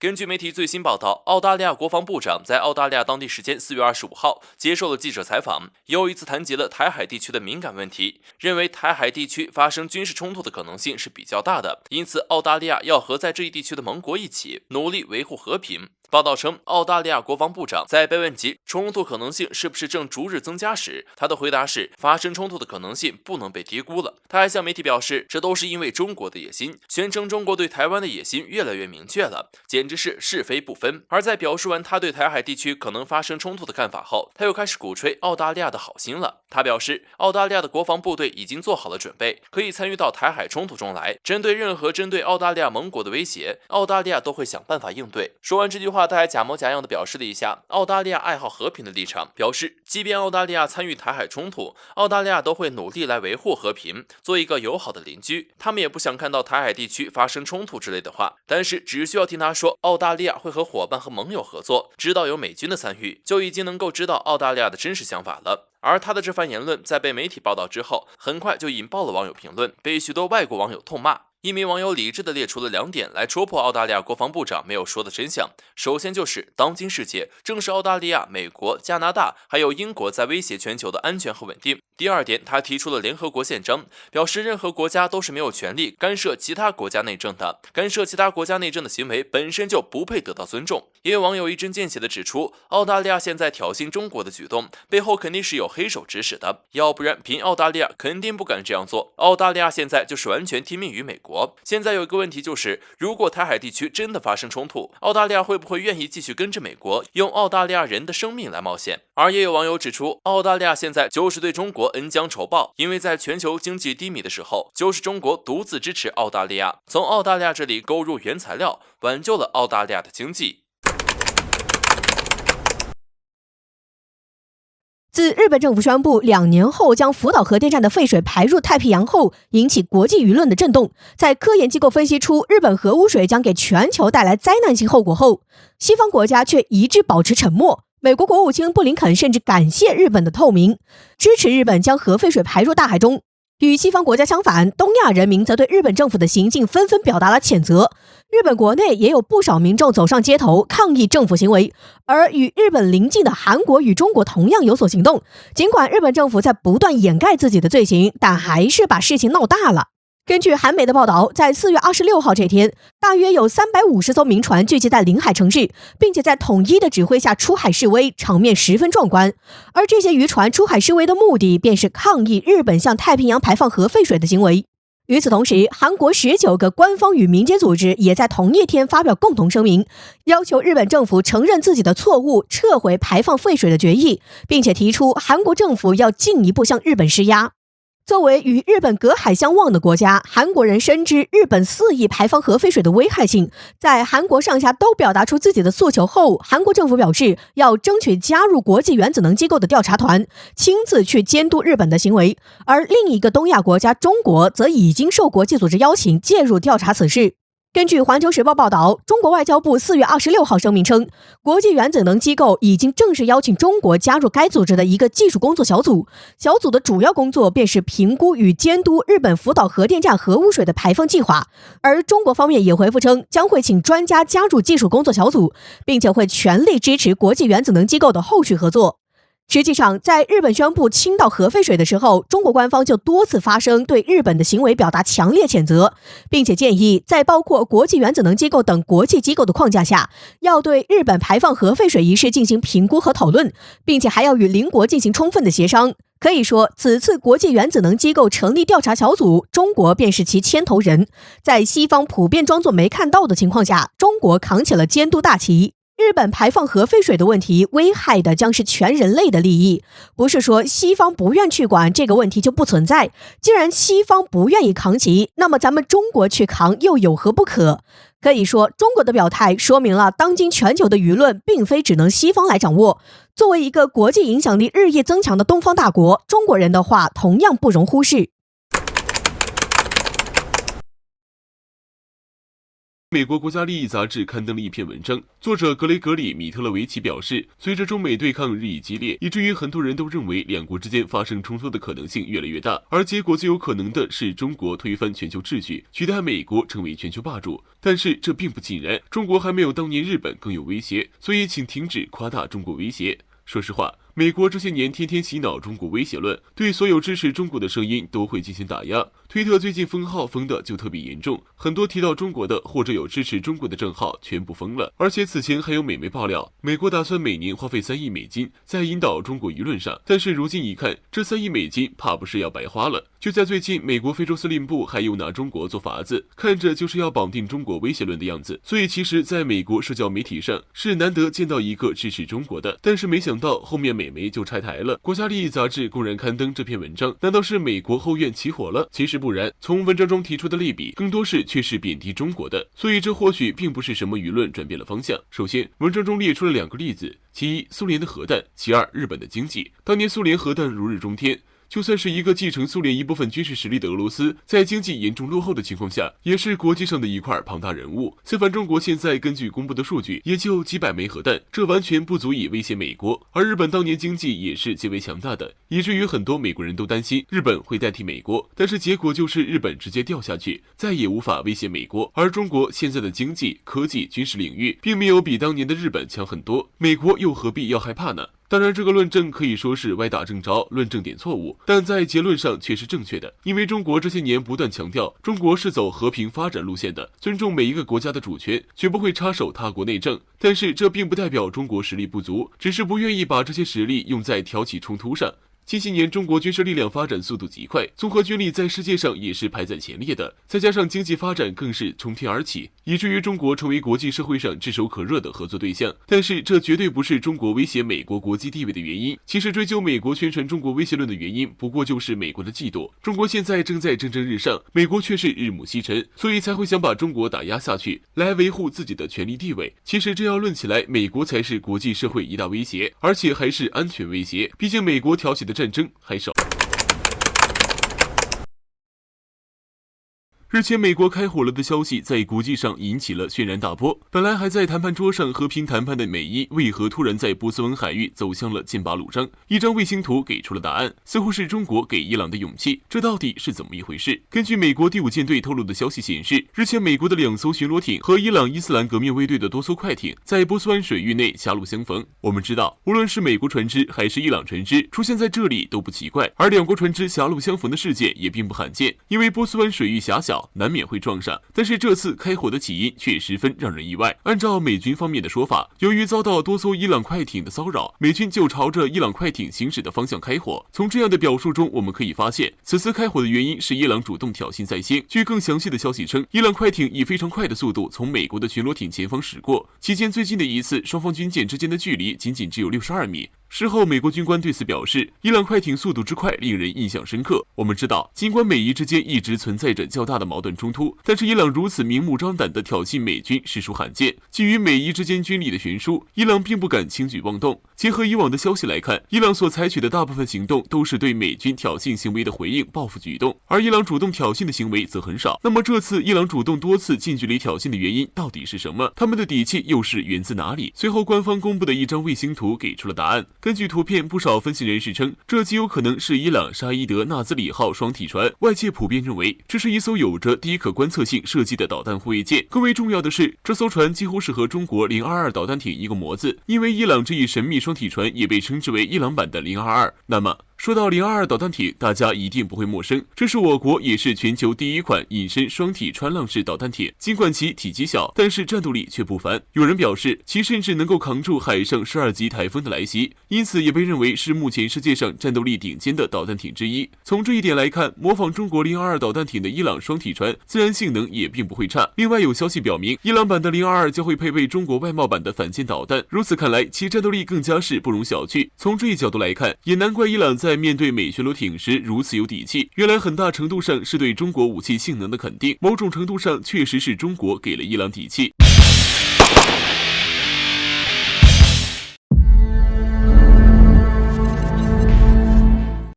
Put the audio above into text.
根据媒体最新报道，澳大利亚国防部长在澳大利亚当地时间4月25号接受了记者采访，又一次谈及了台海地区的敏感问题，认为台海地区发生军事冲突的可能性是比较大的，因此澳大利亚要和在这一地区的盟国一起努力维护和平。报道称，澳大利亚国防部长在被问及冲突可能性是不是正逐日增加时，他的回答是：发生冲突的可能性不能被低估了。他还向媒体表示，这都是因为中国的野心，宣称中国对台湾的野心越来越明确了，简直是是非不分。而在表述完他对台海地区可能发生冲突的看法后，他又开始鼓吹澳大利亚的好心了。他表示，澳大利亚的国防部队已经做好了准备，可以参与到台海冲突中来，针对任何针对澳大利亚盟国的威胁，澳大利亚都会想办法应对。说完这句话，他还假模假样地表示了一下澳大利亚爱好和平的立场，表示即便澳大利亚参与台海冲突，澳大利亚都会努力来维护和平，做一个友好的邻居。他们也不想看到台海地区发生冲突之类的话，但是只需要听他说澳大利亚会和伙伴和盟友合作，知道有美军的参与，就已经能够知道澳大利亚的真实想法了。而他的这番言论在被媒体报道之后，很快就引爆了网友评论，被许多外国网友痛骂。一名网友理智地列出了2点来戳破澳大利亚国防部长没有说的真相。首先就是当今世界正是澳大利亚、美国、加拿大还有英国在威胁全球的安全和稳定。第2点，他提出了联合国宪章，表示任何国家都是没有权利干涉其他国家内政的，干涉其他国家内政的行为本身就不配得到尊重。也有网友一针见血地指出，澳大利亚现在挑衅中国的举动背后肯定是有黑手指使的，要不然凭澳大利亚肯定不敢这样做。澳大利亚现在就是完全听命于美国。现在有一个问题就是，如果台海地区真的发生冲突，澳大利亚会不会愿意继续跟着美国，用澳大利亚人的生命来冒险？而也有网友指出，澳大利亚现在就是对中国恩将仇报，因为在全球经济低迷的时候，就是中国独自支持澳大利亚，从澳大利亚这里购入原材料，挽救了澳大利亚的经济。自日本政府宣布2年后将福岛核电站的废水排入太平洋后，引起国际舆论的震动。在科研机构分析出日本核污水将给全球带来灾难性后果后，西方国家却一致保持沉默。美国国务卿布林肯甚至感谢日本的透明，支持日本将核废水排入大海中。与西方国家相反，东亚人民则对日本政府的行径纷纷表达了谴责。日本国内也有不少民众走上街头抗议政府行为，而与日本邻近的韩国与中国同样有所行动。尽管日本政府在不断掩盖自己的罪行，但还是把事情闹大了。根据韩媒的报道，在4月26号这天，大约有350艘民船聚集在临海城市，并且在统一的指挥下出海示威，场面十分壮观。而这些渔船出海示威的目的，便是抗议日本向太平洋排放核废水的行为。与此同时，韩国19个官方与民间组织也在同一天发表共同声明，要求日本政府承认自己的错误，撤回排放废水的决议，并且提出韩国政府要进一步向日本施压。作为与日本隔海相望的国家，韩国人深知日本肆意排放核废水的危害性。在韩国上下都表达出自己的诉求后，韩国政府表示要争取加入国际原子能机构的调查团，亲自去监督日本的行为。而另一个东亚国家中国则已经受国际组织邀请介入调查此事。根据环球时报报道，中国外交部4月26号声明称，国际原子能机构已经正式邀请中国加入该组织的一个技术工作小组，小组的主要工作便是评估与监督日本福岛核电站核污水的排放计划。而中国方面也回复称，将会请专家加入技术工作小组，并且会全力支持国际原子能机构的后续合作。实际上，在日本宣布倾倒核废水的时候，中国官方就多次发声，对日本的行为表达强烈谴责，并且建议在包括国际原子能机构等国际机构的框架下，要对日本排放核废水一事进行评估和讨论，并且还要与邻国进行充分的协商。可以说，此次国际原子能机构成立调查小组，中国便是其牵头人。在西方普遍装作没看到的情况下，中国扛起了监督大旗。日本排放核废水的问题危害的将是全人类的利益，不是说西方不愿去管这个问题就不存在。既然西方不愿意扛旗，那么咱们中国去扛又有何不可？可以说，中国的表态说明了当今全球的舆论并非只能西方来掌握。作为一个国际影响力日益增强的东方大国，中国人的话同样不容忽视。美国国家利益杂志刊登了一篇文章，作者格雷格里·米特勒维奇表示，随着中美对抗日益激烈，以至于很多人都认为两国之间发生冲突的可能性越来越大，而结果最有可能的是中国推翻全球秩序，取代美国成为全球霸主。但是这并不尽然，中国还没有当年日本更有威胁，所以请停止夸大中国威胁。说实话，美国这些年天天洗脑中国威胁论，对所有支持中国的声音都会进行打压。推特最近封号封的就特别严重，很多提到中国的或者有支持中国的账号全部封了。而且此前还有美媒爆料，美国打算每年花费3亿美金在引导中国舆论上，但是如今一看，这3亿美金怕不是要白花了。就在最近，美国非洲司令部还又拿中国做法子，看着就是要绑定中国威胁论的样子。所以其实在美国社交媒体上是难得见到一个支持中国的，但是没想到后面美媒就拆台了。国家利益杂志公然刊登这篇文章，难道是美国后院起火了？其实不然，从文章中提出的类比更多是却是贬低中国的，所以这或许并不是什么舆论转变了方向。首先，文章中列出了2个例子，其一，苏联的核弹，其二，日本的经济。当年苏联核弹如日中天，就算是一个继承苏联一部分军事实力的俄罗斯，在经济严重落后的情况下，也是国际上的一块庞大人物。相反，中国现在根据公布的数据，也就几百枚核弹，这完全不足以威胁美国。而日本当年经济也是极为强大的，以至于很多美国人都担心日本会代替美国，但是结果就是日本直接掉下去，再也无法威胁美国。而中国现在的经济、科技、军事领域，并没有比当年的日本强很多，美国又何必要害怕呢？当然，这个论证可以说是歪打正着，论证点错误，但在结论上却是正确的。因为中国这些年不断强调，中国是走和平发展路线的，尊重每一个国家的主权，绝不会插手他国内政。但是这并不代表中国实力不足，只是不愿意把这些实力用在挑起冲突上。近些年，中国军事力量发展速度极快，综合军力在世界上也是排在前列的，再加上经济发展更是冲天而起，以至于中国成为国际社会上炙手可热的合作对象。但是这绝对不是中国威胁美国国际地位的原因。其实追究美国宣传中国威胁论的原因，不过就是美国的嫉妒。中国现在正在蒸蒸日上，美国却是日暮西沉，所以才会想把中国打压下去，来维护自己的权力地位。其实这要论起来，美国才是国际社会一大威胁，而且还是安全威胁。毕竟美国挑起的战争还少。日前，美国开火了的消息在国际上引起了轩然大波。本来还在谈判桌上和平谈判的美伊，为何突然在波斯湾海域走向了剑拔弩张？一张卫星图给出了答案，似乎是中国给伊朗的勇气。这到底是怎么一回事？根据美国第5舰队透露的消息显示，日前美国的2艘巡逻艇和伊朗伊斯兰革命卫队的多艘快艇在波斯湾水域内狭路相逢。我们知道，无论是美国船只还是伊朗船只出现在这里都不奇怪，而2国船只狭路相逢的事件也并不罕见，因为波斯湾水域狭小，难免会撞上。但是这次开火的起因却十分让人意外。按照美军方面的说法，由于遭到多艘伊朗快艇的骚扰，美军就朝着伊朗快艇行驶的方向开火。从这样的表述中，我们可以发现，此次开火的原因是伊朗主动挑衅在先。据更详细的消息称，伊朗快艇以非常快的速度从美国的巡逻艇前方驶过，期间最近的一次，双方军舰之间的距离仅仅只有62米。事后，美国军官对此表示，伊朗快艇速度之快令人印象深刻。我们知道，尽管美伊之间一直存在着较大的矛盾冲突，但是伊朗如此明目张胆地挑衅美军实属罕见。基于美伊之间军力的悬殊，伊朗并不敢轻举妄动。结合以往的消息来看，伊朗所采取的大部分行动都是对美军挑衅行为的回应报复举动，而伊朗主动挑衅的行为则很少。那么这次伊朗主动多次近距离挑衅的原因到底是什么？他们的底气又是源自哪里？随后官方公布的一张卫星图给出了答案。根据图片，不少分析人士称，这极有可能是伊朗沙伊德纳兹里号双体船。外界普遍认为，这是一艘有着低可观测性设计的导弹护卫舰。更为重要的是，这艘船几乎是和中国022导弹艇一个模子，因为伊朗这一神秘双体船也被称之为伊朗版的022。那么说到022导弹艇，大家一定不会陌生，这是我国也是全球第一款隐身双体穿浪式导弹艇。尽管其体积小，但是战斗力却不凡。有人表示，其甚至能够扛住海上12级台风的来袭，因此也被认为是目前世界上战斗力顶尖的导弹艇之一。从这一点来看，模仿中国022导弹艇的伊朗双体船，自然性能也并不会差。另外有消息表明，伊朗版的022将会配备中国外贸版的反舰导弹，如此看来，其战斗力更加是不容小觑。从这一角度来看，也难怪伊朗在面对美巡逻艇时如此有底气，原来很大程度上是对中国武器性能的肯定，某种程度上确实是中国给了伊朗底气。